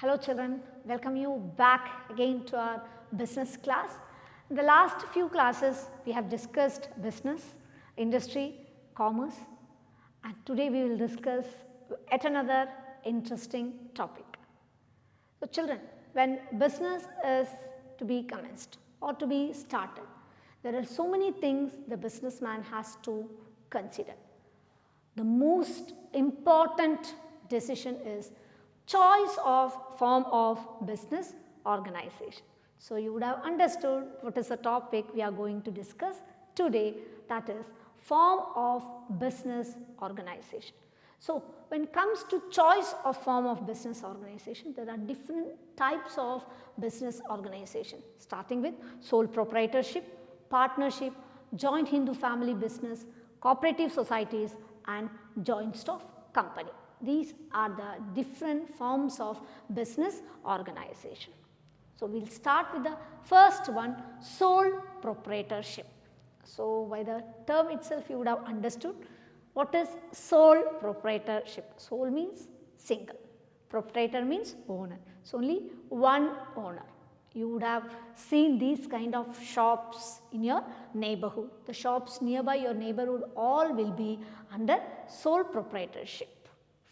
Hello children, welcome you back again to our business class. In the last few classes we have discussed business, industry, commerce, and today we will discuss yet another interesting topic. So children, when business is to be commenced or to be started, there are so many things the businessman has to consider. The most important decision is choice of form of business organization. So you would have understood what is the topic we are going to discuss today, that is form of business organization. So when it comes to choice of form of business organization, there are different types of business organization, starting with sole proprietorship, partnership, joint Hindu family business, cooperative societies and joint stock company. These are the different forms of business organization. So we will start with the first one, sole proprietorship. So by the term itself you would have understood what is sole proprietorship. Sole means single, proprietor means owner. So only one owner. You would have seen these kind of shops in your neighborhood. The shops nearby your neighborhood all will be under sole proprietorship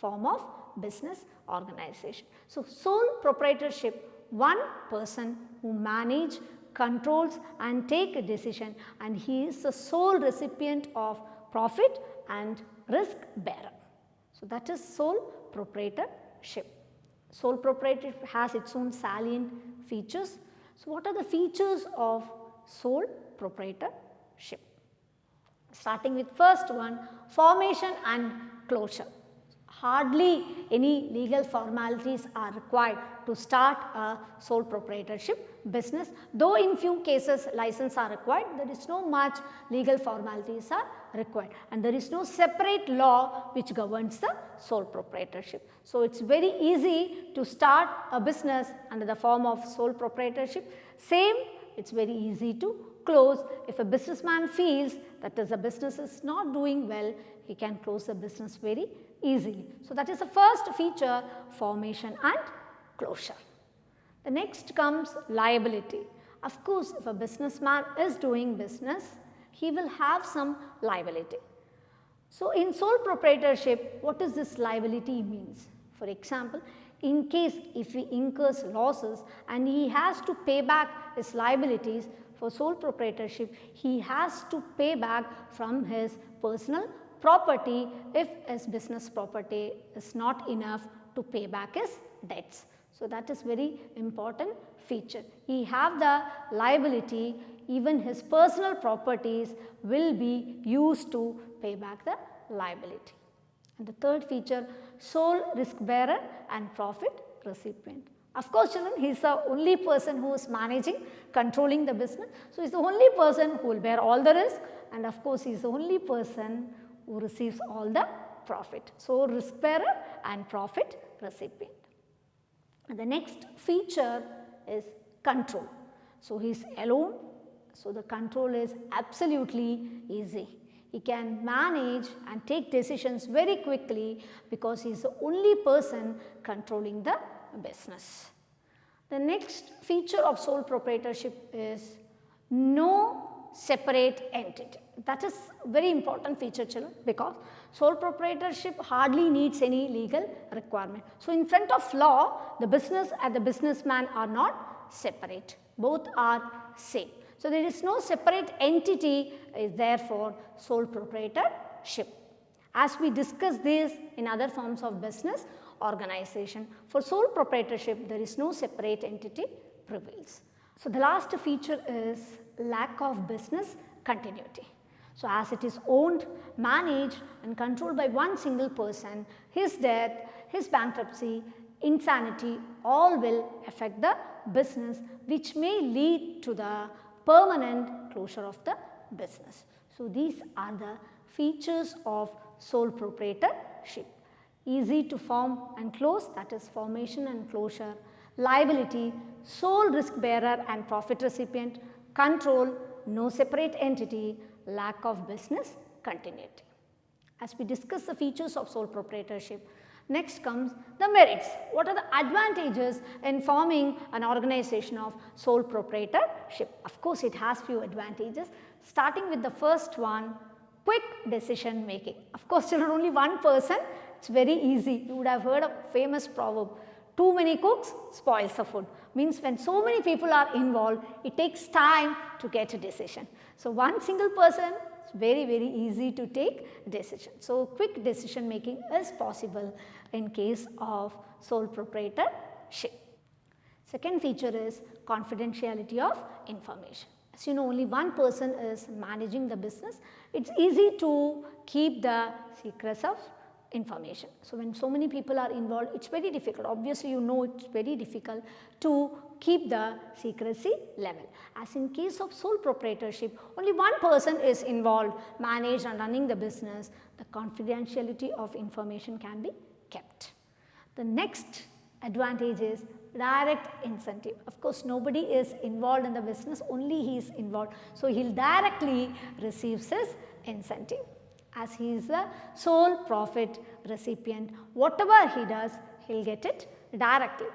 form of business organization. So sole proprietorship, one person who manage, controls and take a decision, and he is the sole recipient of profit and risk bearer. So that is sole proprietorship. Sole proprietorship has its own salient features. So what are the features of sole proprietorship? Starting with first one, formation and closure. Hardly any legal formalities are required to start a sole proprietorship business. Though in few cases license are required, there is no much legal formalities are required, and there is no separate law which governs the sole proprietorship. So it is very easy to start a business under the form of sole proprietorship. Same, it is very easy to close. If a businessman feels that the business is not doing well, he can close the business very easily. So that is the first feature, formation and closure. The next comes liability. Of course, if a businessman is doing business, he will have some liability. So in sole proprietorship, what is this liability means? For example, in case if he incurs losses and he has to pay back his liabilities, for sole proprietorship, he has to pay back from his personal property if his business property is not enough to pay back his debts. So that is very important feature. He have the liability, even his personal properties will be used to pay back the liability. And the third feature, sole risk bearer and profit recipient. Of course, children, he is the only person who is managing, controlling the business. So he is the only person who will bear all the risk, and of course, he is the only person who receives all the profit. So risk bearer and profit recipient. And the next feature is control. So he is alone. So the control is absolutely easy. He can manage and take decisions very quickly because he is the only person controlling the business. The next feature of sole proprietorship is no separate entity. That is very important feature, children, because sole proprietorship hardly needs any legal requirement. So in front of law, the business and the businessman are not separate. Both are same. So there is no separate entity is there for sole proprietorship. As we discuss this in other forms of business organization, for sole proprietorship there is no separate entity prevails. So the last feature is lack of business continuity. So as it is owned, managed and controlled by one single person, his death, his bankruptcy, insanity all will affect the business, which may lead to the permanent closure of the business. So these are the features of sole proprietorship. Easy to form and close, that is formation and closure. Liability, sole risk bearer and profit recipient. Control, no separate entity. Lack of business continuity. As we discuss the features of sole proprietorship, Next comes the merits. What are the advantages in forming an organization of sole proprietorship? Of course, it has few advantages. Starting with the first one, quick decision making. Of course, children, only one person, it's very easy. You would have heard a famous proverb, too many cooks spoils the food. Means when so many people are involved, it takes time to get a decision. So, one single person, it's very easy to take decision. So, quick decision making is possible in case of sole proprietorship. Second feature is confidentiality of information. As you know, only one person is managing the business. It's easy to keep the secrets of information. So, when so many people are involved, it's very difficult. Obviously, you know it's very difficult to keep the secrecy level. As in case of sole proprietorship, only one person is involved, managed and running the business. The confidentiality of information can be kept. The next advantage is direct incentive. Of course, nobody is involved in the business, only he is involved. So, he will directly receives his incentive. As he is the sole profit recipient, whatever he does, he will get it directly.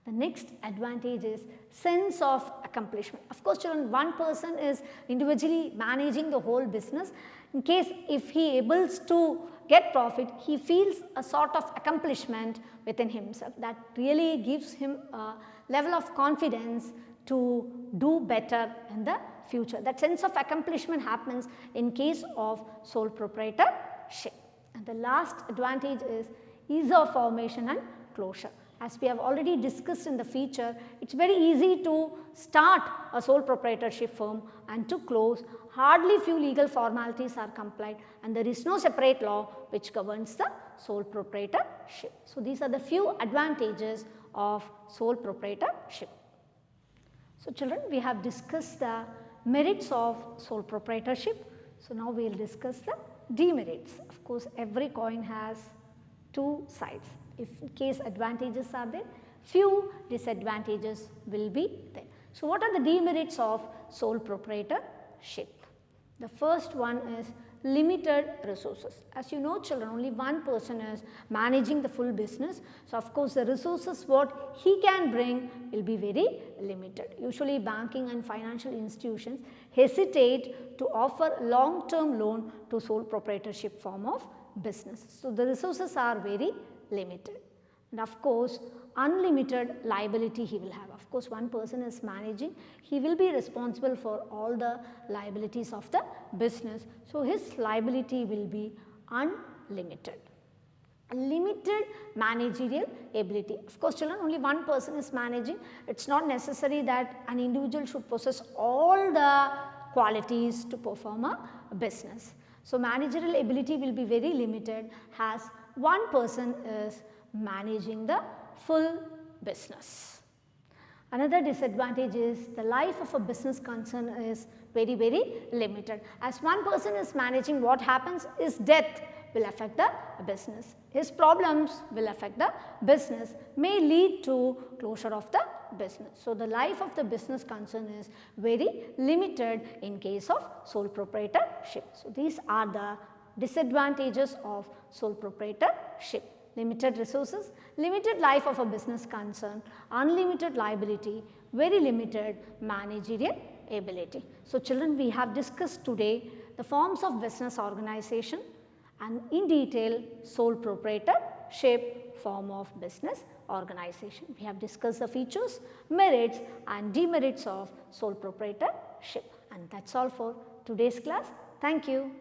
The next advantage is sense of accomplishment. Of course, children, one person is individually managing the whole business. In case if he able to get profit, he feels a sort of accomplishment within himself. That really gives him a level of confidence to do better in the future. That sense of accomplishment happens in case of sole proprietorship. And the last advantage is ease of formation and closure. As we have already discussed in the feature, it's very easy to start a sole proprietorship firm and to close. Hardly few legal formalities are complied and there is no separate law which governs the sole proprietorship. So, these are the few advantages of sole proprietorship. So, children, we have discussed the merits of sole proprietorship. So, now we will discuss the demerits. Of course, every coin has two sides. If in case advantages are there, few disadvantages will be there. So, what are the demerits of sole proprietorship? The first one is limited resources. As you know, children, only one person is managing the full business. So, of course, the resources what he can bring will be very limited. Usually, banking and financial institutions hesitate to offer long-term loan to sole proprietorship form of business. So, the resources are very limited. And of course, unlimited liability he will have. Of course, one person is managing, he will be responsible for all the liabilities of the business. So, his liability will be unlimited. Limited managerial ability. Of course, children, only one person is managing. It is not necessary that an individual should possess all the qualities to perform a business. So, managerial ability will be very limited as one person is managing the full business. Another disadvantage is the life of a business concern is very limited. As one person is managing, what happens is death will affect the business. His problems will affect the business, may lead to closure of the business. So, the life of the business concern is very limited in case of sole proprietorship. So, these are the disadvantages of sole proprietorship. Limited resources, limited life of a business concern, unlimited liability, very limited managerial ability. So, children, we have discussed today the forms of business organization and in detail sole proprietorship form of business organization. We have discussed the features, merits and demerits of sole proprietorship, and that is all for today's class. Thank you.